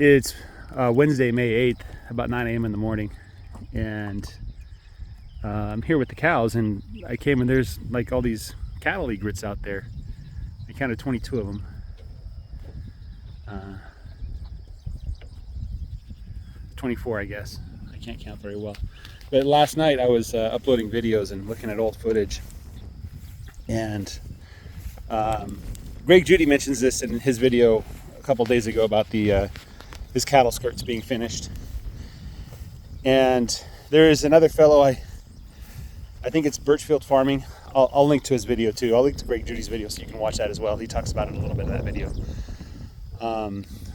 It's Wednesday, May 8th, about 9 a.m. in the morning, and I'm here with the cows, and I came and there's like all these cattle egrets out there. I counted 22 of them. 24, I guess. I can't count very well. But last night I was uploading videos and looking at old footage, and Greg Judy mentions this in his video a couple days ago about his cattle skirts being finished. And there is another fellow, I think it's Birchfield Farming. I'll link to his video too. I'll link to Greg Judy's video so you can watch that as well. He talks about it a little bit in that video.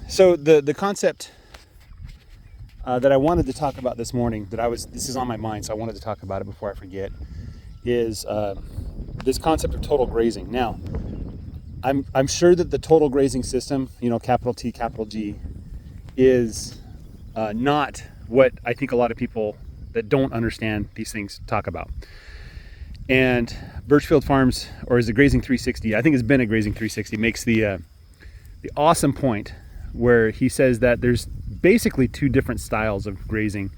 So the concept that I wanted to talk about this morning, this is on my mind, so I wanted to talk about it before I forget, is this concept of total grazing. Now, I'm sure that the total grazing system, capital T, capital G, is not what I think a lot of people that don't understand these things talk about. And Birchfield Farms, or is it Grazing 360? I think it's been a Grazing 360, makes the awesome point where he says that there's basically two different styles of grazing,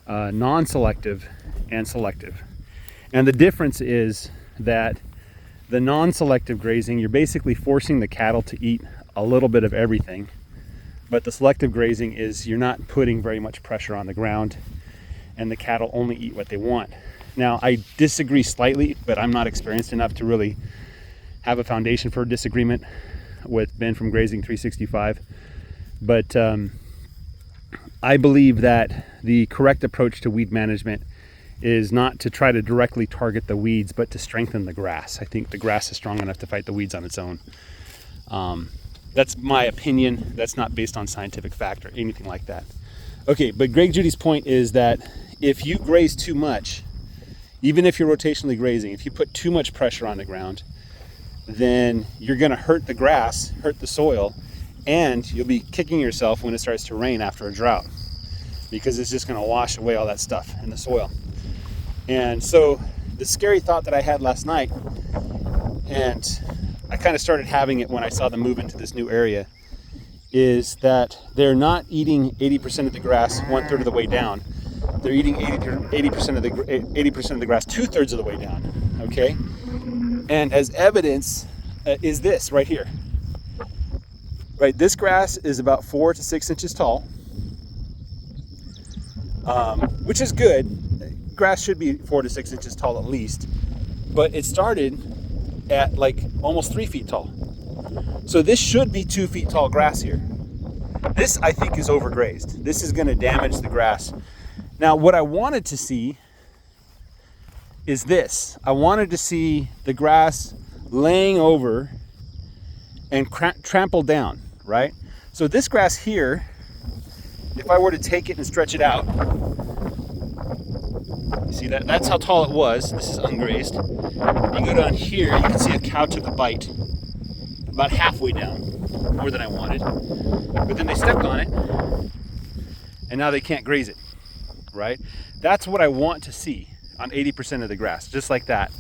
non-selective and selective. And the difference is that the non-selective grazing, you're basically forcing the cattle to eat a little bit of everything. But the selective grazing is you're not putting very much pressure on the ground, and the cattle only eat what they want. Now, I disagree slightly, but I'm not experienced enough to really have a foundation for a disagreement with Ben from Grazing 365. But I believe that the correct approach to weed management is not to try to directly target the weeds, but to strengthen the grass. I think the grass is strong enough to fight the weeds on its own. That's my opinion. That's not based on scientific fact or anything like that. Okay, but Greg Judy's point is that if you graze too much, even if you're rotationally grazing, if you put too much pressure on the ground, then you're going to hurt the grass, hurt the soil, and you'll be kicking yourself when it starts to rain after a drought, because it's just going to wash away all that stuff in the soil. And so the scary thought that I had last night, and I kind of started having it when I saw them move into this new area, is that they're not eating 80% of the grass 1/3 of the way down. They're eating 80% of the grass 2/3 of the way down. Okay, and as evidence is this right here. Right, this grass is about 4 to 6 inches tall, which is good. Grass should be 4 to 6 inches tall at least, but it started at like almost 3 feet tall. So this should be 2 feet tall grass here. This, I think, is overgrazed. This is going to damage the grass. Now, what I wanted to see is this. I wanted to see the grass laying over and trampled down, right? So this grass here, if I were to take it and stretch it out, you see that? That's how tall it was. This is ungrazed. You go down here, you can see a cow took a bite about halfway down, more than I wanted. But then they stepped on it, and now they can't graze it, right? That's what I want to see on 80% of the grass, just like that.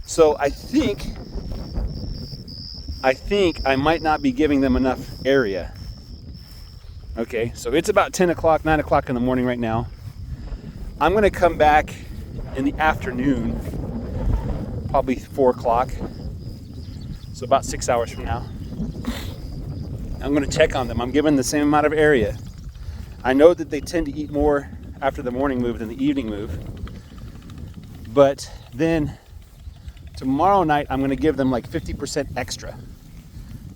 So I think I might not be giving them enough area. Okay, so it's about 10 o'clock, 9 o'clock in the morning right now. I'm gonna come back in the afternoon, probably 4 o'clock. So about 6 hours from now. I'm gonna check on them. I'm giving the same amount of area. I know that they tend to eat more after the morning move than the evening move. But then tomorrow night, I'm gonna give them like 50% extra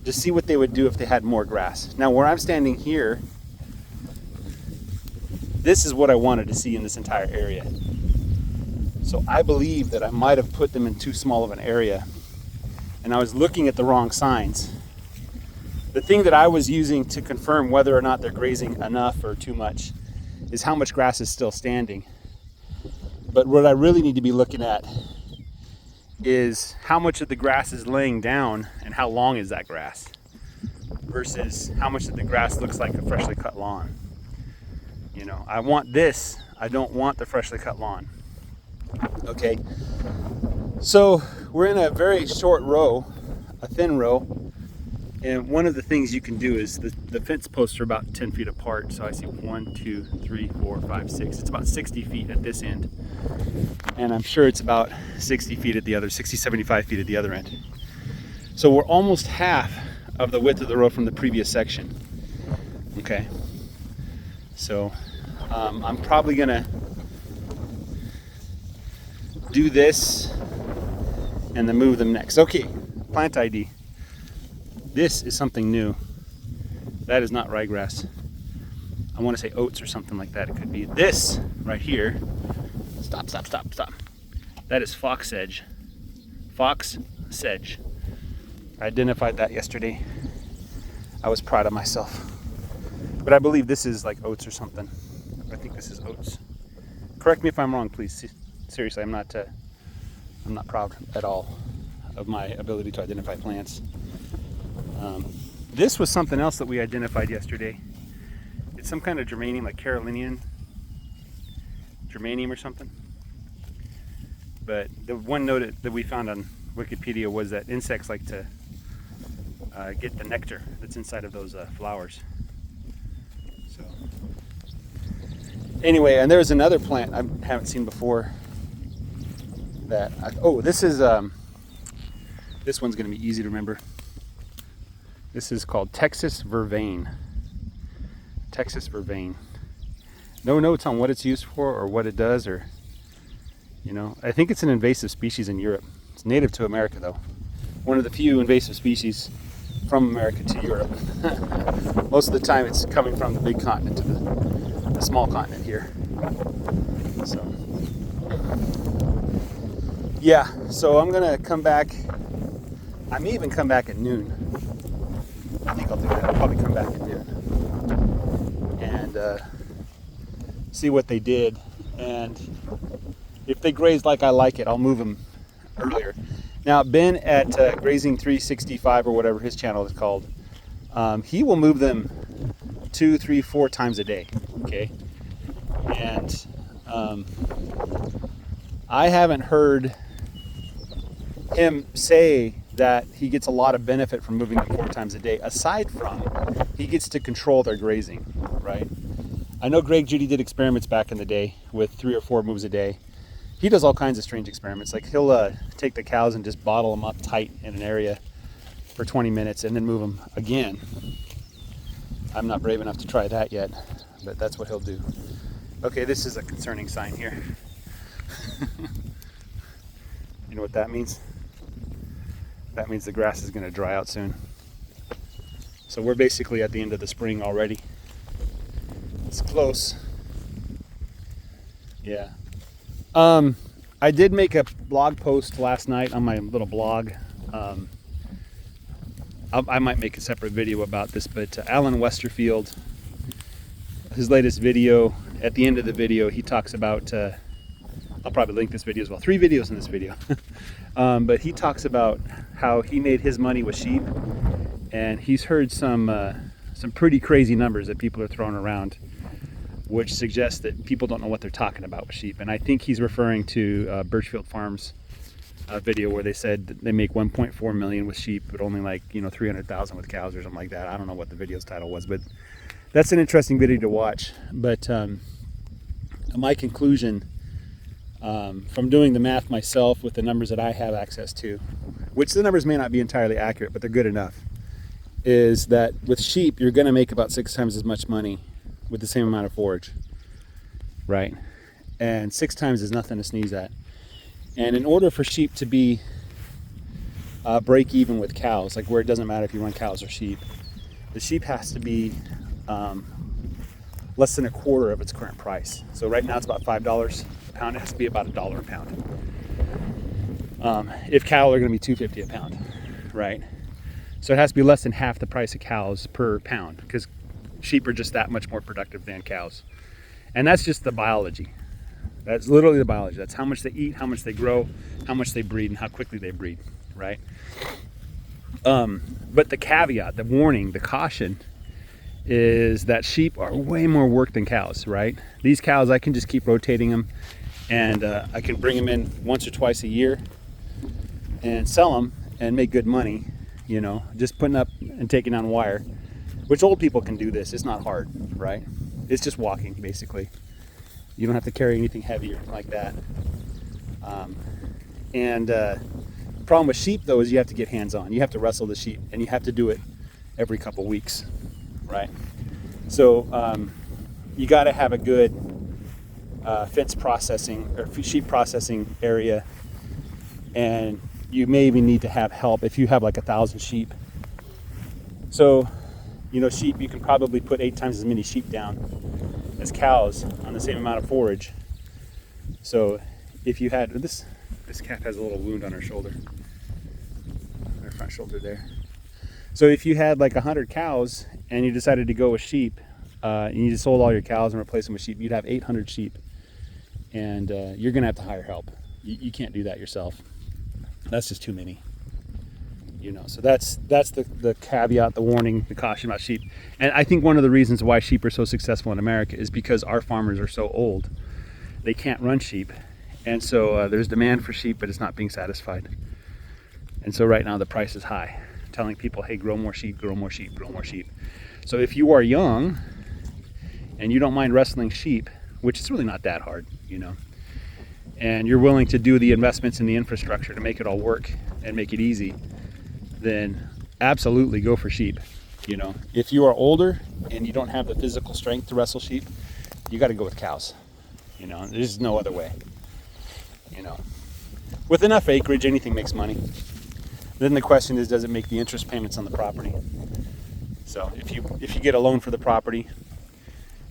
to see what they would do if they had more grass. Now, where I'm standing here, this is what I wanted to see in this entire area. So I believe that I might have put them in too small of an area, and I was looking at the wrong signs. The thing that I was using to confirm whether or not they're grazing enough or too much is how much grass is still standing. But what I really need to be looking at is how much of the grass is laying down and how long is that grass versus how much of the grass looks like a freshly cut lawn. I want this. I don't want the freshly cut lawn. Okay, so we're in a very short row, a thin row, And one of the things you can do is the fence posts are about 10 feet apart. So I see 1, 2, 3, 4, 5, 6. It's about 60 feet at this end. And I'm sure it's about 60 feet at the other, 60, 75 feet at the other end. So we're almost half of the width of the row from the previous section. Okay. So I'm probably gonna do this and then move them next. Okay, plant ID. This is something new. That is not ryegrass. I want to say oats or something like that. It could be this right here. Stop. That is fox sedge. Fox sedge. I identified that yesterday. I was proud of myself. But I believe this is like oats or something. I think this is oats. Correct me if I'm wrong, please. Seriously, I'm not proud at all of my ability to identify plants. This was something else that we identified yesterday. It's some kind of geranium, like Carolinian geranium or something. But the one note that we found on Wikipedia was that insects like to get the nectar that's inside of those flowers. So anyway, and there's another plant I haven't seen before that this one's going to be easy to remember. This is called Texas vervain. Texas vervain. No notes on what it's used for or what it does, or I think it's an invasive species in Europe. It's native to America though. One of the few invasive species from America to Europe. Most of the time it's coming from the big continent to the small continent here. So yeah, so I'm gonna come back. I may even come back at noon. I think I'll do that. I'll probably come back at noon and see what they did, and if they graze like I like it, I'll move them earlier. Now Ben at Grazing 365 or whatever his channel is called, he will move them 2, 3, 4 times a day. Okay, and I haven't heard him say that he gets a lot of benefit from moving them 4 times a day, aside from he gets to control their grazing, right? I know Greg Judy did experiments back in the day with 3 or 4 moves a day. He does all kinds of strange experiments. Like he'll take the cows and just bottle them up tight in an area for 20 minutes and then move them again. I'm not brave enough to try that yet, but that's what he'll do. Okay, this is a concerning sign here. You know what that means? That means the grass is going to dry out soon. So we're basically at the end of the spring already. It's close. Yeah. I did make a blog post last night on my little blog. I might make a separate video about this, but Alan Westerfield, his latest video, at the end of the video, he talks about, I'll probably link this video as well, 3 videos in this video. But he talks about how he made his money with sheep, and he's heard some pretty crazy numbers that people are throwing around, which suggests that people don't know what they're talking about with sheep. And I think he's referring to Birchfield Farms video where they said that they make 1.4 million with sheep, but only like 300,000 with cows or something like that. I don't know what the video's title was, but that's an interesting video to watch. But my conclusion from doing the math myself with the numbers that I have access to, which the numbers may not be entirely accurate, but they're good enough, is that with sheep you're going to make about 6 times as much money with the same amount of forage, right? And 6 times is nothing to sneeze at. And in order for sheep to be break even with cows, like where it doesn't matter if you run cows or sheep, the sheep has to be less than a quarter of its current price. So right now it's about $5 a pound. It has to be about $1 a pound. If cattle are going to be $2.50 a pound, right? So it has to be less than half the price of cows per pound, because sheep are just that much more productive than cows. And that's just the biology. That's literally the biology. That's how much they eat, how much they grow, how much they breed, and how quickly they breed, right? But the caveat, the warning, the caution is that sheep are way more work than cows, right? These cows, I can just keep rotating them, and I can bring them in once or twice a year and sell them and make good money. you know, just putting up and taking down wire, which old people can do this. It's not hard, right? It's just walking, basically. You don't have to carry anything heavy or like that. The problem with sheep, though, is you have to get hands-on. You have to wrestle the sheep, and you have to do it every couple weeks, right? So you got to have a good fence processing or sheep processing area, and you may even need to have help if you have like 1,000 sheep. So, you know, sheep, you can probably put 8 times as many sheep down as cows on the same amount of forage. So if you had this cat has a little wound on her shoulder, her front shoulder there. So if you had like 100 cows and you decided to go with sheep, and you just sold all your cows and replaced them with sheep, you'd have 800 sheep, and you're gonna have to hire help. You can't do that yourself. That's just too many, you know. So that's the caveat, the warning, the caution about sheep. And I think one of the reasons why sheep are so successful in America is because our farmers are so old. They can't run sheep, and so there's demand for sheep, but it's not being satisfied. And so right now the price is high, telling people, hey, grow more sheep, grow more sheep, grow more sheep. So if you are young and you don't mind wrestling sheep, which is really not that hard, you know, and you're willing to do the investments in the infrastructure to make it all work and make it easy, then absolutely go for sheep. You know, if you are older and you don't have the physical strength to wrestle sheep, you got to go with cows. You know, there's no other way. You know, with enough acreage, anything makes money. Then the question is, does it make the interest payments on the property? So if you get a loan for the property,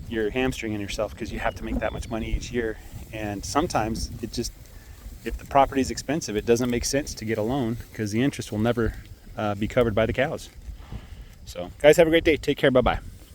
you're hamstringing yourself because you have to make that much money each year. And sometimes if the property is expensive, it doesn't make sense to get a loan because the interest will never be covered by the cows. So guys, have a great day. Take care. Bye-bye.